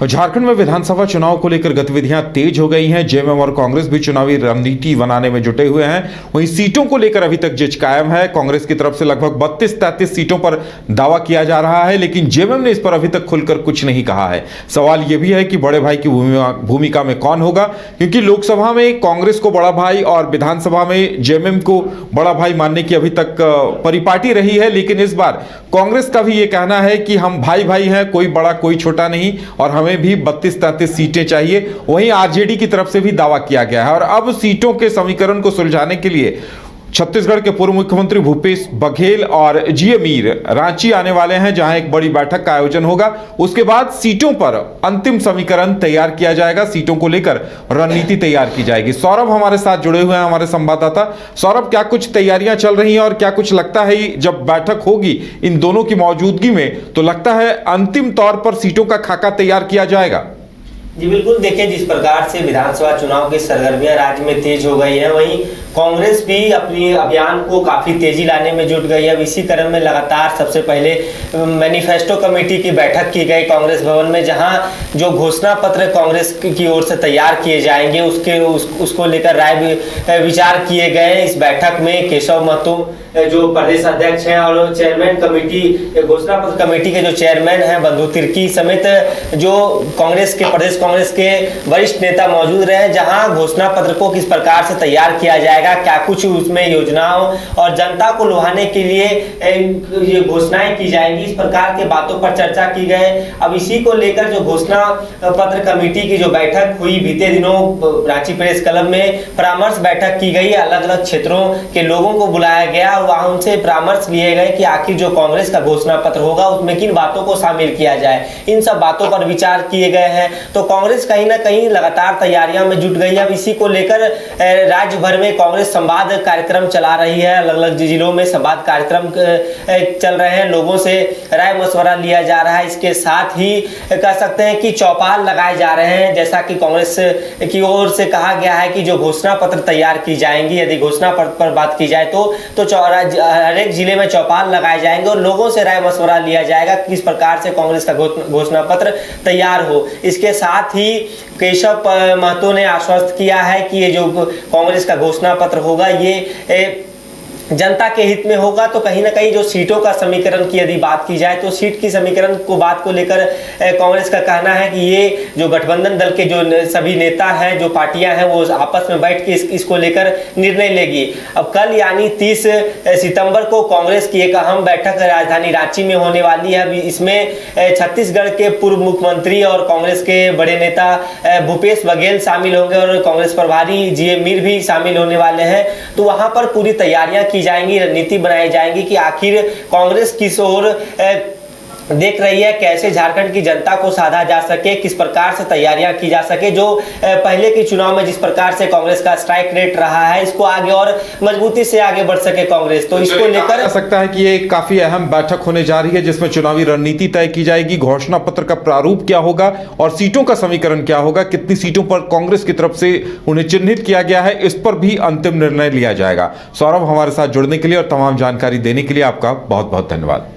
झारखंड में विधानसभा चुनाव को लेकर गतिविधियां तेज हो गई हैं। जेएमएम और कांग्रेस भी चुनावी रणनीति बनाने में जुटे हुए हैं। वहीं सीटों को लेकर अभी तक जिच कायम है। कांग्रेस की तरफ से लगभग 32-33 सीटों पर दावा किया जा रहा है, लेकिन जेएमएम ने इस पर अभी तक खुलकर कुछ नहीं कहा है। सवाल यह भी है कि बड़े भाई की भूमिका में कौन होगा, क्योंकि लोकसभा में कांग्रेस को बड़ा भाई और विधानसभा में जेएमएम को बड़ा भाई मानने की अभी तक परिपाटी रही है। लेकिन इस बार कांग्रेस का भी यह कहना है कि हम भाई भाई हैं, कोई बड़ा कोई छोटा नहीं, और हमें भी 32-33 सीटें चाहिए। वहीं आरजेडी की तरफ से भी दावा किया गया है। और अब सीटों के समीकरण को सुलझाने के लिए छत्तीसगढ़ के पूर्व मुख्यमंत्री भूपेश बघेल और जीए मीर रांची आने वाले हैं, जहां एक बड़ी बैठक का आयोजन होगा। उसके बाद सीटों पर अंतिम समीकरण तैयार किया जाएगा, सीटों को लेकर रणनीति तैयार की जाएगी। सौरभ हमारे साथ जुड़े हुए हैं, हमारे संवाददाता। सौरभ, क्या कुछ तैयारियां चल रही हैं और क्या कुछ लगता है जब बैठक होगी इन दोनों की मौजूदगी में, तो लगता है अंतिम तौर पर सीटों का खाका तैयार किया जाएगा? जी बिल्कुल, देखिए जिस प्रकार से विधानसभा चुनाव की सरगर्मियां राज्य में तेज हो गई हैं, वहीं कांग्रेस भी अपनी अभियान को काफ़ी तेजी लाने में जुट गई है। अब इसी क्रम में लगातार सबसे पहले मैनिफेस्टो कमेटी की बैठक की गई कांग्रेस भवन में, जहां जो घोषणा पत्र कांग्रेस की ओर से तैयार किए जाएंगे उसको लेकर राय विचार किए गए। इस बैठक में केशव महतो जो प्रदेश अध्यक्ष हैं और चेयरमैन कमेटी, घोषणा पत्र कमेटी के जो चेयरमैन हैं बंधु तिर्की समेत जो कांग्रेस के प्रदेश कांग्रेस के वरिष्ठ नेता मौजूद रहे, जहां घोषणा पत्र को किस प्रकार से तैयार किया जाएगा, क्या कुछ उसमें योजनाओं और जनता को लुभाने के लिए ये घोषणाएं की जाएंगी, इस प्रकार के बातों पर चर्चा की गई। अब इसी को लेकर जो घोषणा पत्र कमेटी की जो बैठक हुई बीते दिनों रांची प्रेस क्लब में, परामर्श बैठक की गई। अलग अलग क्षेत्रों के लोगों को बुलाया गया, वहां उनसे परामर्श लिए गए कि आखिर जो कांग्रेस का घोषणा पत्र होगा उसमें किन बातों को शामिल किया जाए। इन सब बातों पर विचार किए गए हैं। तो कांग्रेस कहीं ना कहीं लगातार तैयारियां में जुट गई है। अब इसी को लेकर राज्य भर में कांग्रेस संवाद कार्यक्रम चला रही है। अलग अलग जिलों में संवाद कार्यक्रम चल रहे हैं, लोगों से राय मशवरा लिया जा रहा है। इसके साथ ही कह सकते हैं कि चौपाल लगाए जा रहे हैं, जैसा कि कांग्रेस की ओर से कहा गया है कि जो घोषणा पत्र तैयार की जाएंगी, यदि घोषणा पत्र पर बात की जाए तो हर एक जिले में चौपाल लगाए जाएंगे और लोगों से राय मशवरा लिया जाएगा किस प्रकार से कांग्रेस का घोषणा पत्र तैयार हो। इसके साथ ही केशव महतो ने आश्वस्त किया है कि ये जो कांग्रेस का घोषणा पत्र होगा ये जनता के हित में होगा। तो कहीं ना कहीं जो सीटों का समीकरण की यदि बात की जाए तो सीट की समीकरण को बात को लेकर कांग्रेस का कहना है कि ये जो गठबंधन दल के जो सभी नेता हैं, जो पार्टियां हैं, वो आपस में बैठ के इसको लेकर निर्णय लेगी। अब कल यानी 30 सितंबर को कांग्रेस की एक अहम बैठक राजधानी रांची में होने वाली है। इसमें छत्तीसगढ़ के पूर्व मुख्यमंत्री और कांग्रेस के बड़े नेता भूपेश बघेल शामिल होंगे और कांग्रेस प्रभारी जीए मीर भी शामिल होने वाले हैं। तो वहां पर पूरी तैयारियां की जाएंगी, रणनीति बनाई जाएंगी कि आखिर कांग्रेस किस ओर देख रही है, कैसे झारखंड की जनता को साधा जा सके, किस प्रकार से तैयारियां की जा सके। जो पहले के चुनाव में जिस प्रकार से कांग्रेस का स्ट्राइक रेट रहा है, इसको आगे और मजबूती से आगे बढ़ सके कांग्रेस। तो इसको लेकर कह सकता है कि ये काफी अहम बैठक होने जा रही है, जिसमें चुनावी रणनीति तय की जाएगी, घोषणा पत्र का प्रारूप क्या होगा और सीटों का समीकरण क्या होगा, कितनी सीटों पर कांग्रेस की तरफ से उन्हें चिन्हित किया गया है, इस पर भी अंतिम निर्णय लिया जाएगा। सौरभ, हमारे साथ जुड़ने के लिए और तमाम जानकारी देने के लिए आपका बहुत बहुत धन्यवाद।